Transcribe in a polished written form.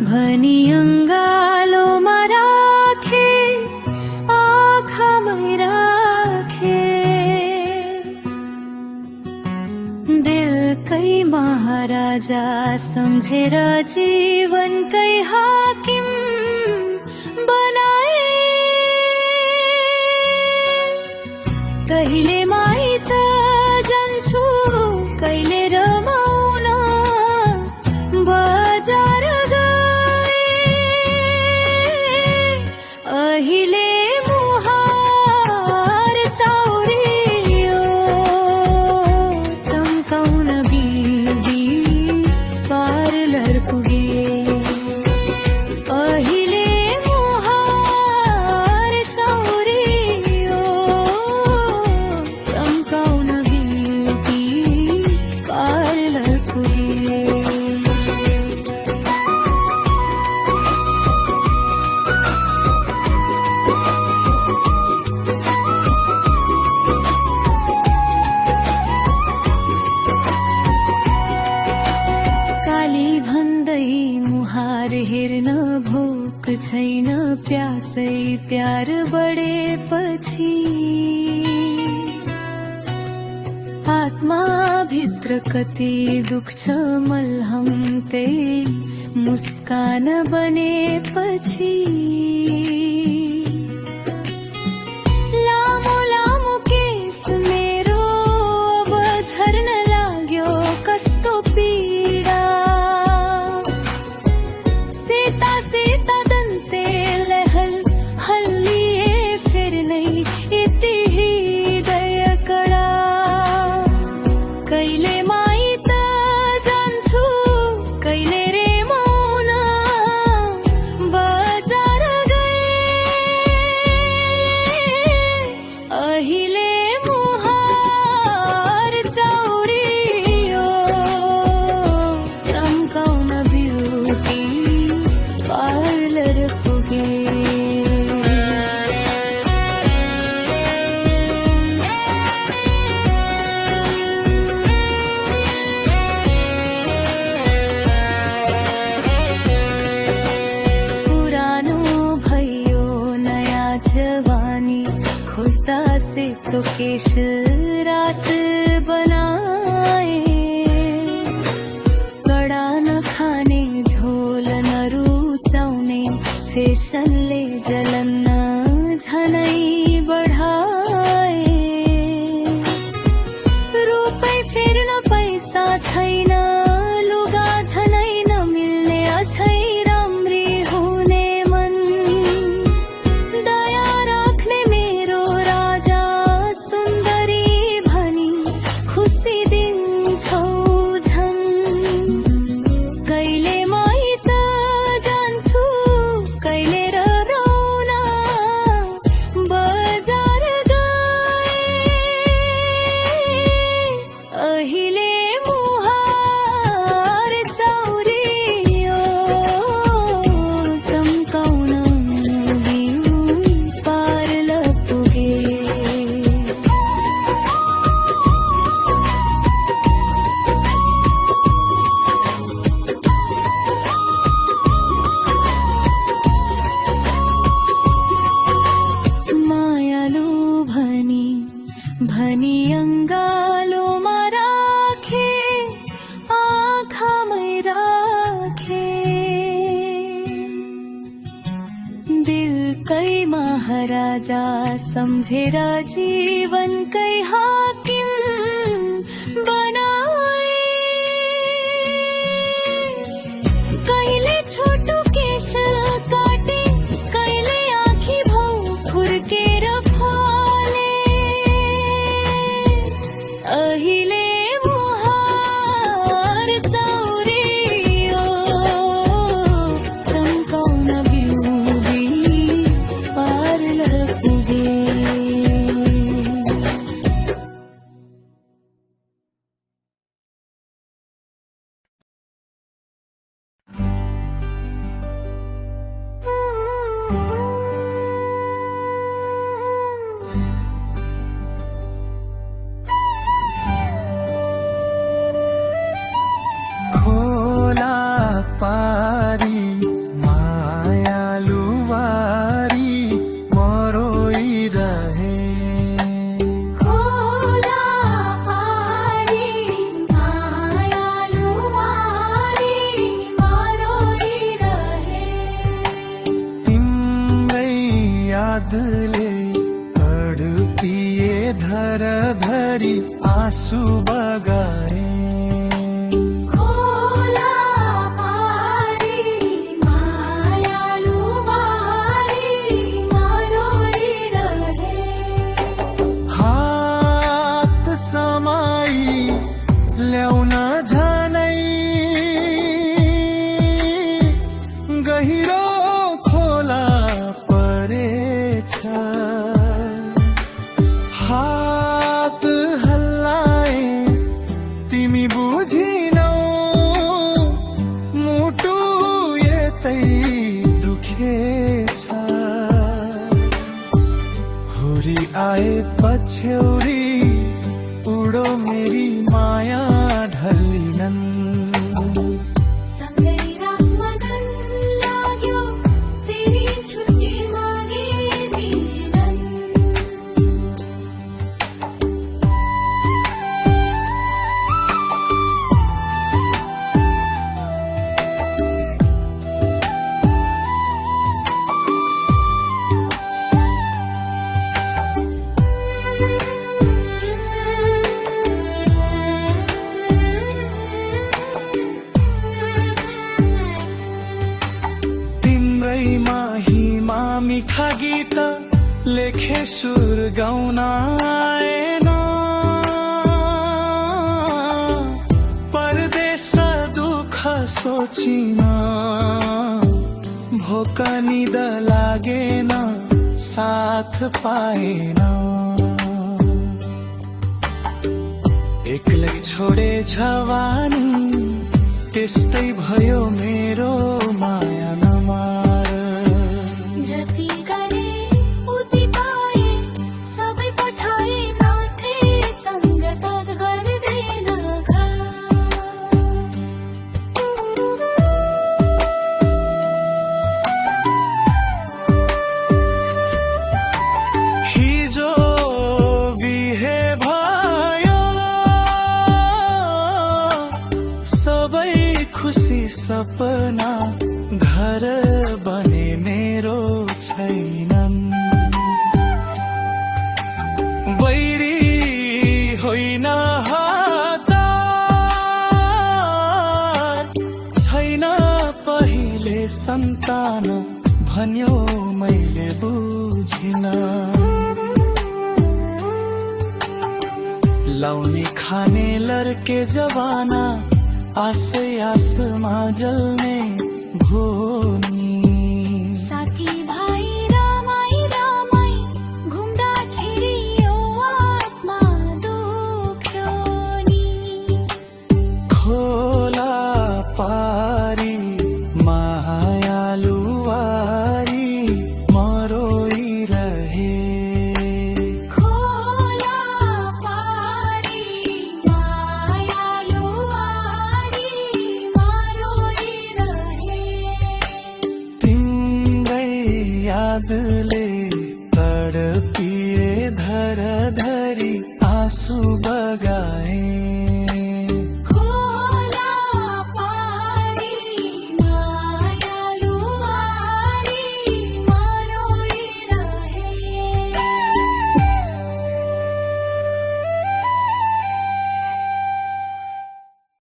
भनी अङ्गालोमा राखे आँखामै राखे दिलकै महाराजा सम्झेर जीवनकै हाकिम बनाए कहिले माइत जान्छु कहिले रमाउन बजार गए अहिले मुहार चाउरियो चम्काउन बिबी पार्लर पुगे अहिले मुहार चाउरियो चम्काउन बिबी पार्लर पुगे मुहार हेर्न भोक छैन प्यासै प्यार बढेपछि आत्मा भित्र कति दुख्छ मलहम त्यही मुस्कान बनेपछि लामो लामो केस मेरो अब झर्न लाग्यो कस्तो पीडा सीता सीता दन्ते लहल हल्लिए फिर नहीं इति हृदय कडा कहिले माइत जान्छु कहिले रे मौन बजार गए अहिले मुहार चाउरियो चम्काउन ब्युटी पार्लर पुगे पुरानो भयो नयाँ जवानी खोज्दा सेतो केश रात बनाए कडा नखाने झोल नरुचाउने फेसनले जलन झनै बढाए रूपै फेर्न पैसा छैन लुगा झनै नमिल्ने अझै राम्री हुने मन दया राख्ने मेरो राजा सुन्दरी भनी खुसी दिन्छौ झन् कहिले माइत जान्छु कहिले रौन बजार गए अहिले मुहार चाउरियो चम्काउन बिउ पार्लर पुगे मायालु भनी अङ्गालोमा राखे आँखामै राखे दिलकै महाराजा सम्झेर जीवनकै हाकिम बनाए कहिले छोटो केश काटे कहिले आँखी भाउ फुर्केर फाले अहिले मुहार चाउरियो चम्काउन ब्युटी पार्लर पुगे यादले तडपिए धर धरी आँसु बगाए खोला पारी मायालु वारी मरोइरहे हात समाई ल्याउन झनै गहिरो खोला परेछ हात हल्लाए तिमी बुझिनौ मुटु यतै दुखेछ हुरी आए पछ्यौरी उडो मेरी माया ढलिनन् सँगै रामन लाग्यो फेरि छुट्टी मागिदिनन् तिम्रै माहीमा मिठा गीत लेखे सुर गाउन आएन परदेश दुःख सोचिन भोक निद लागेन साथ पाएन एक्लै छोडे जवानी त्यस्तै भयो मेरो माया नमार जति गरे उति पाए सबै पठाए माथे सङ्गत गर्दैन हिजो बिहे भयो सबै खुसी सपना घर बने मेरो छैनन् वैरी होइन हतार छैन पहिले सन्तान भन्यो मैले बुझिन लाउने खाने लड्के जवाना आसै आसमा जल्ने भूमि साथी भाइ रमाई रमाई घुम्दाखेरि यो आत्मा दुख्यो नि खोला पारी मायालु वारी मरोइरहे खोला पारी मायालु वारी मरोइरहे तिम्रै यादले तडपिए धर धरी आँसु बगाए